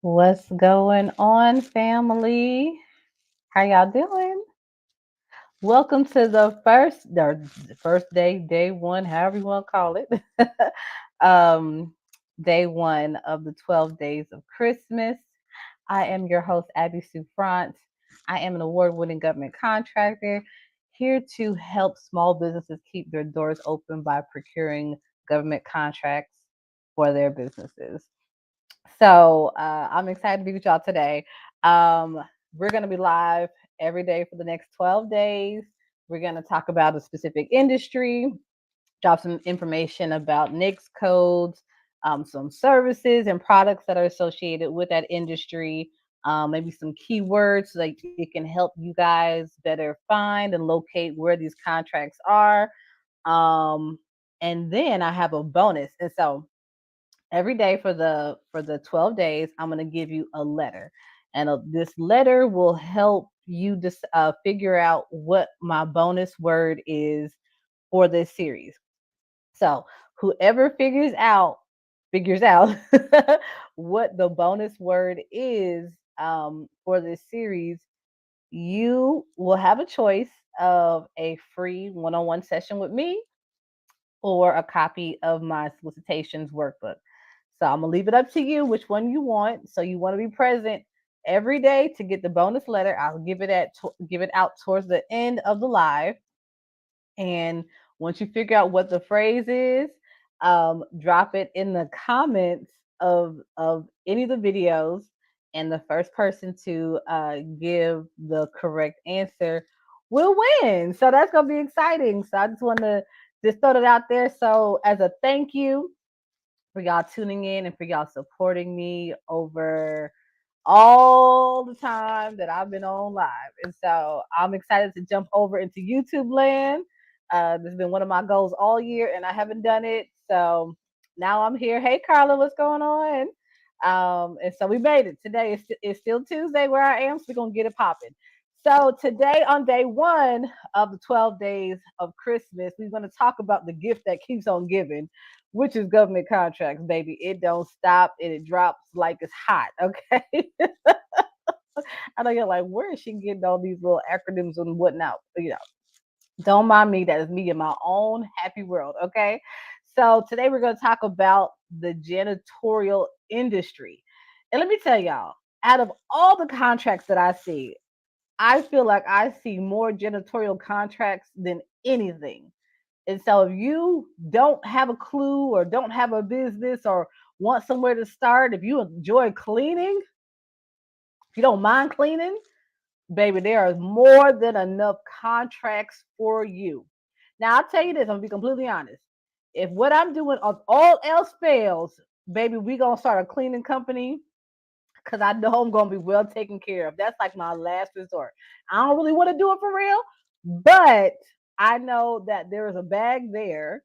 What's going on, family? How y'all doing? Welcome to the first day one, however you want to call it. um, Day one of the 12 days of Christmas. I am your host, Abby Souffrant. I am an award-winning government contractor here to help small businesses keep their doors open by procuring government contracts for their businesses. So I'm excited to be with y'all today. Um, we're going to be live every day for the next 12 days. We're going to talk about a specific industry, drop some information about NICS codes, some services and products that are associated with that industry, maybe some keywords so that it can help you guys better find and locate where these contracts are. Um, and then I have a bonus. And so every day for the 12 days I'm going to give you a letter, and this letter will help you just figure out what my bonus word is for this series. So whoever figures out what the bonus word is for this series, you will have a choice of a free one-on-one session with me or a copy of my solicitations workbook. So I'm gonna leave it up to you which one you want. So you want to be present every day to get the bonus letter. I'll give it out towards the end of the live. And once you figure out what the phrase is, drop it in the comments of any of the videos, and the first person to give the correct answer will win. So that's gonna be exciting. So I just want to just throw it out there. So as a thank you for y'all tuning in and for y'all supporting me over all the time that I've been on live. And so I'm excited to jump over into YouTube land. This has been one of my goals all year, and I haven't done it. So now I'm here. Hey, Carla, what's going on? And so we made it. Today is still Tuesday where I am, so we're going to get it popping. So today, on day one of the 12 days of Christmas, we're going to talk about the gift that keeps on giving, which is government contracts, baby. It don't stop and it drops like it's hot. Okay. I know you're like, where is she getting all these little acronyms and whatnot? Don't mind me. That is me in my own happy world. Okay. So today we're going to talk about the janitorial industry. And let me tell y'all, out of all the contracts that I see, I feel like I see more janitorial contracts than anything. And so if you don't have a clue or don't have a business or want somewhere to start, if you enjoy cleaning, if you don't mind cleaning, baby, there are more than enough contracts for you. Now, I'll tell you this, I'm gonna be completely honest. If what I'm doing, if all else fails, baby, we gonna start a cleaning company because I know I'm gonna be well taken care of. That's like my last resort. I don't really want to do it for real, but I know that there is a bag there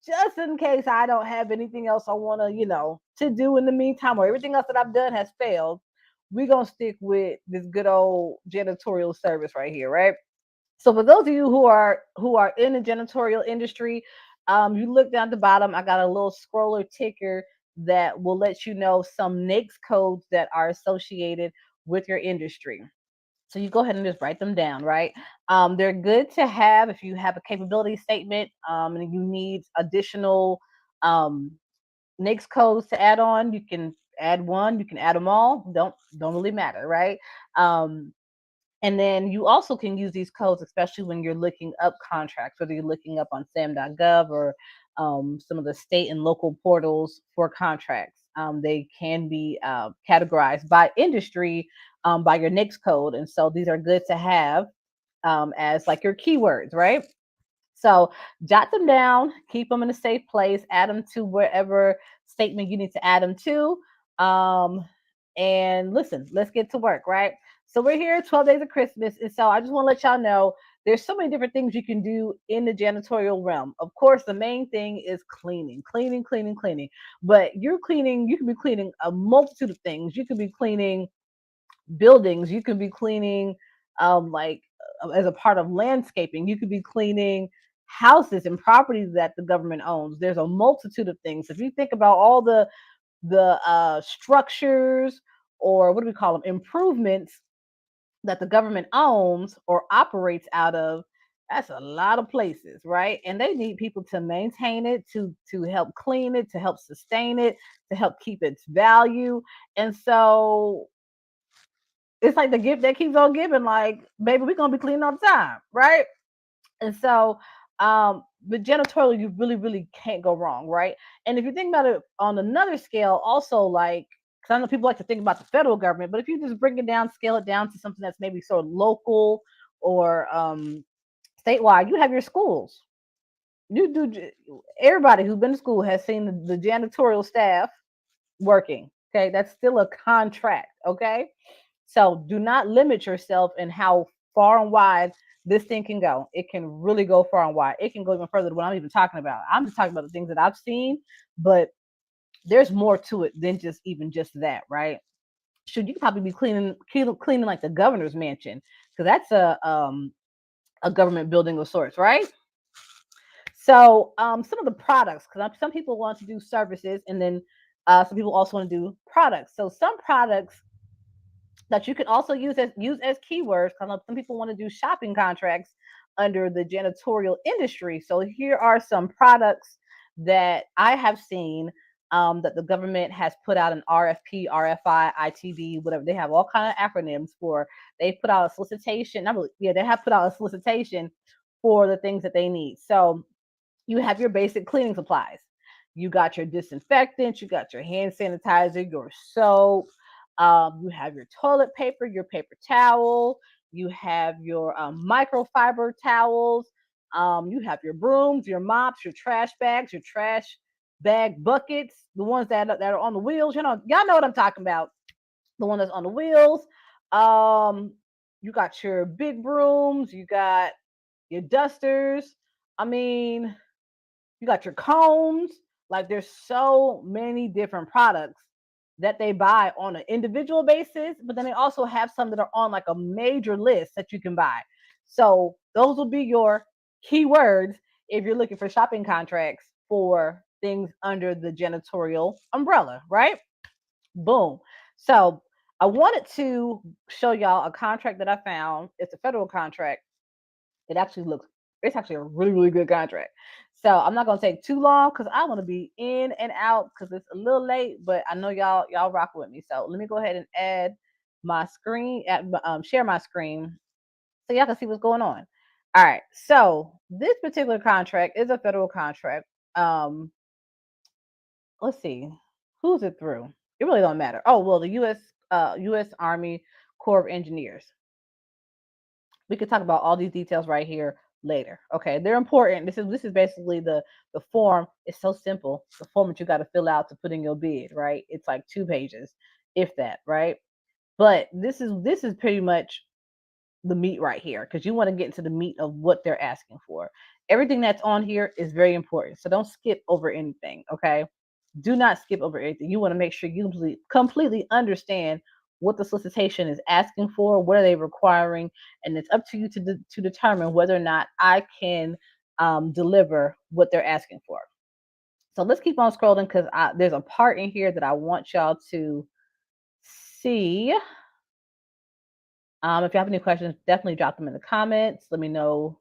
just in case I don't have anything else I want to, to do in the meantime, or everything else that I've done has failed. We're gonna stick with this good old janitorial service right here, right? So for those of you who are in the janitorial industry, you look down at the bottom. I got a little scroller ticker that will let you know some NAICS codes that are associated with your industry. So you go ahead and just write them down, right? They're good to have if you have a capability statement, and you need additional um, NAICS codes to add on. You can add one, you can add them all. Don't really matter, right? Um, and then you also can use these codes, especially when you're looking up contracts, whether you're looking up on SAM.gov or some of the state and local portals for contracts. They can be categorized by industry by your NICS code. And so these are good to have as like your keywords, right? So jot them down, keep them in a safe place, add them to wherever statement you need to add them to. Um, and listen, let's get to work, right? So we're here 12 days of Christmas. And so I just want to let y'all know there's so many different things you can do in the janitorial realm. Of course, the main thing is cleaning, cleaning, cleaning, cleaning. But you can be cleaning a multitude of things. You could be cleaning buildings, you could be cleaning like as a part of landscaping, you could be cleaning houses and properties that the government owns. There's a multitude of things. If you think about all the structures or what do we call them, improvements that the government owns or operates out of, that's a lot of places, right? And they need people to maintain it, to help clean it, to help sustain it, to help keep its value. And so it's like the gift that keeps on giving, like, baby, we're gonna be cleaning all the time, right? And so with janitorial, you really, really can't go wrong, right? And if you think about it on another scale, also, like, because I know people like to think about the federal government, but if you just bring it down, scale it down to something that's maybe sort of local or statewide, you have your schools. You do. Everybody who's been to school has seen the janitorial staff working. Okay, that's still a contract. Okay, so do not limit yourself in how far and wide this thing can go. It can really go far and wide. It can go even further than what I'm even talking about. I'm just talking about the things that I've seen, but there's more to it than just even just that, right? Should you could probably be cleaning like the governor's mansion, because that's a government building of sorts, right? So some of the products, because some people want to do services, and then some people also want to do products. So some products that you can also use as keywords. Because some people want to do shopping contracts under the janitorial industry. So here are some products that I have seen that the government has put out an RFP, RFI, ITB, whatever. They have all kind of acronyms for. They put out a solicitation. Yeah, they have put out a solicitation for the things that they need. So you have your basic cleaning supplies. You got your disinfectant, you got your hand sanitizer, your soap, you have your toilet paper, your paper towel, you have your microfiber towels, you have your brooms, your mops, your trash bags, your trash bag buckets, the ones that are on the wheels. Y'all know what I'm talking about. The one that's on the wheels. Um, you got your big brooms, you got your dusters. I mean, you got your combs. Like, there's so many different products that they buy on an individual basis, but then they also have some that are on like a major list that you can buy. So those will be your keywords if you're looking for shopping contracts for things under the janitorial umbrella, right? Boom. So I wanted to show y'all a contract that I found. It's a federal contract. it actually looks it's actually a really, really good contract. So I'm not gonna take too long because I want to be in and out because it's a little late, but I know y'all rock with me. So let me go ahead and add my screen, share my screen so y'all can see what's going on. All right. So this particular contract is a federal contract. Um, let's see, who's it through? It really don't matter. Oh well, the U.S. Army Corps of Engineers. We could talk about all these details right here later. Okay, they're important. This is basically the form. It's so simple. The form that you got to fill out to put in your bid, right? It's like 2 pages, if that, right? But this is pretty much the meat right here because you want to get into the meat of what they're asking for. Everything that's on here is very important. So don't skip over anything, okay? Do not skip over anything. You want to make sure you completely understand what the solicitation is asking for, what are they requiring, and it's up to you to determine whether or not I can deliver what they're asking for. So let's keep on scrolling because there's a part in here that I want y'all to see. If you have any questions, definitely drop them in the comments. Let me know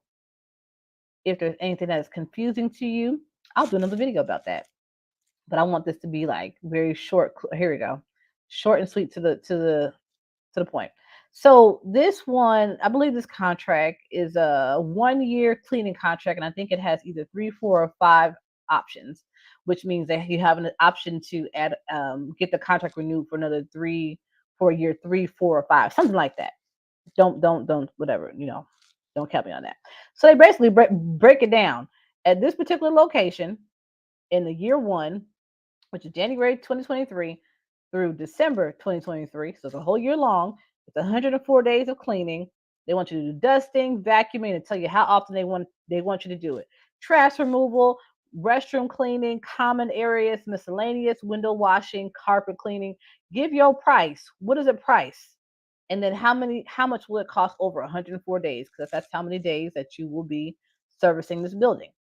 if there's anything that is confusing to you. I'll do another video about that. But I want this to be like very short. Here we go. Short and sweet to the point. So this one, I believe this contract is a 1 year cleaning contract, and I think it has either 3, 4, or 5 options, which means that you have an option to add get the contract renewed for another 3 for year 3, 4, or 5, something like that. Don't whatever, don't count me on that. So they basically break it down at this particular location in the year one, which is January 2023 through December 2023. So it's a whole year long. It's 104 days of cleaning. They want you to do dusting, vacuuming, and tell you how often they want you to do it. Trash removal, restroom cleaning, common areas, miscellaneous, window washing, carpet cleaning. Give your price. What is it price? And then how much will it cost over 104 days? Because that's how many days that you will be servicing this building.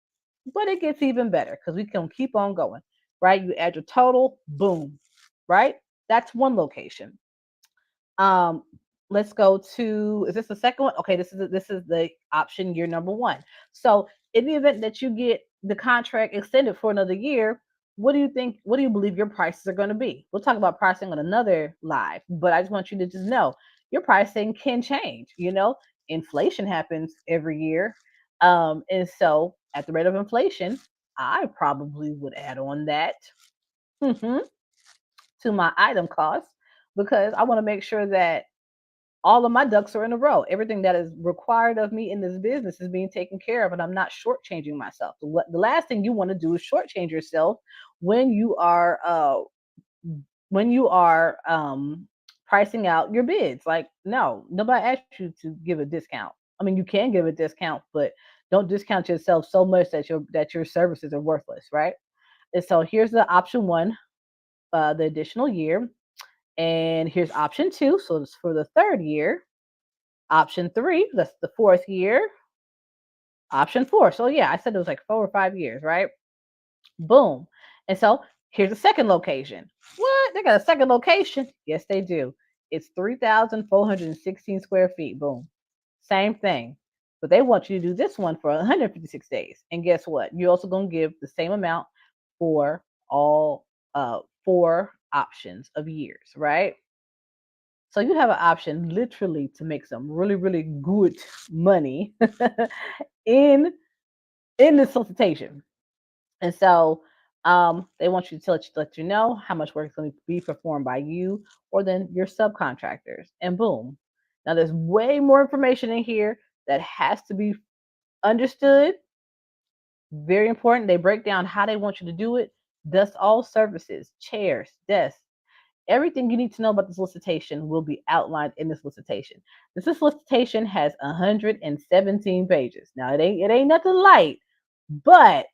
But it gets even better because we can keep on going, right? You add your total, boom, right? That's one location. Um, let's go to, is this the second one? Okay, this is the option year number one. So in the event that you get the contract extended for another year, what do you think? What do you believe your prices are going to be? We'll talk about pricing on another live, but I just want you to just know your pricing can change. Inflation happens every year, and so at the rate of inflation, I probably would add on that to my item cost because I want to make sure that all of my ducks are in a row. Everything that is required of me in this business is being taken care of, and I'm not shortchanging myself. The last thing you want to do is shortchange yourself when you are pricing out your bids. Like, no, nobody asked you to give a discount. I mean, you can give a discount, but don't discount yourself so much that your services are worthless, right? And so here's the option one, the additional year. And here's option two. So it's for the third year. Option three, that's the fourth year. Option four. So yeah, I said it was like 4 or 5 years, right? Boom. And so here's a second location. What? They got a second location? Yes, they do. It's 3,416 square feet. Boom. Same thing. But they want you to do this one for 156 days. And guess what? You're also going to give the same amount for all four options of years, right? So you have an option literally to make some really, really good money in in this solicitation. And so they want you to let you know how much work is going to be performed by you or then your subcontractors. And boom. Now there's way more information in here that has to be understood. Very important. They break down how they want you to do it. Thus, all services, chairs, desks, everything you need to know about the solicitation will be outlined in the solicitation. This solicitation has 117 pages. Now it ain't nothing light, but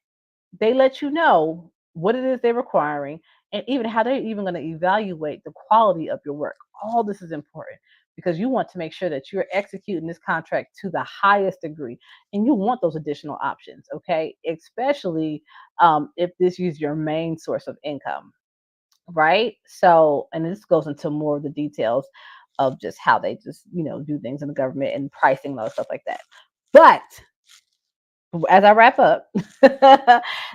they let you know what it is they're requiring and even how they're even going to evaluate the quality of your work. All this is important because you want to make sure that you're executing this contract to the highest degree and you want those additional options, okay? Especially if this is your main source of income, right? So, and this goes into more of the details of just how they just, do things in the government and pricing and all stuff like that. But as I wrap up,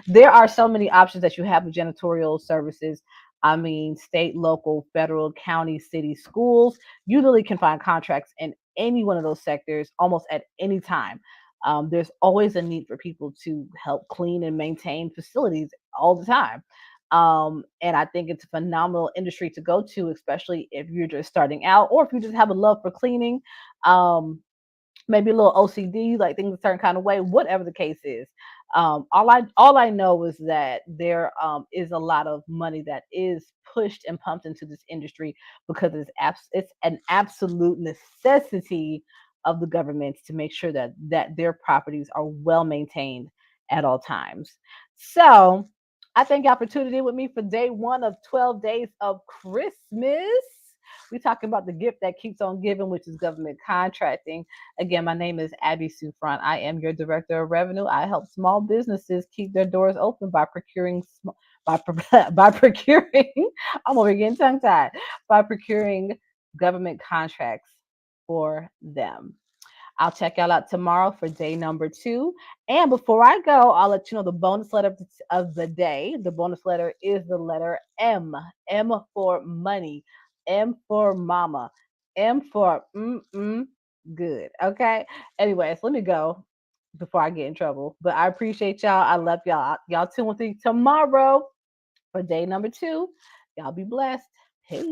there are so many options that you have with janitorial services. I mean, state, local, federal, county, city, schools. You really can find contracts in any one of those sectors almost at any time. There's always a need for people to help clean and maintain facilities all the time. And I think it's a phenomenal industry to go to, especially if you're just starting out or if you just have a love for cleaning. Maybe a little OCD, like things a certain kind of way, whatever the case is. All I know is that there is a lot of money that is pushed and pumped into this industry because it's an absolute necessity of the governments to make sure that their properties are well maintained at all times. So I thank y'all for tuning in with me for day one of 12 days of Christmas. We're talking about the gift that keeps on giving, which is government contracting. Again, my name is Abby Sufront. I am your director of revenue. I help small businesses keep their doors open by procuring by by procuring. I'm over getting tongue tied by procuring government contracts for them. I'll check y'all out tomorrow for day number 2. And before I go, I'll let you know the bonus letter of the day. The bonus letter is the letter M. M for money. M for mama. M for good. Okay. Anyways, let me go before I get in trouble. But I appreciate y'all. I love y'all. Y'all tune with me tomorrow for day number 2. Y'all be blessed. Peace.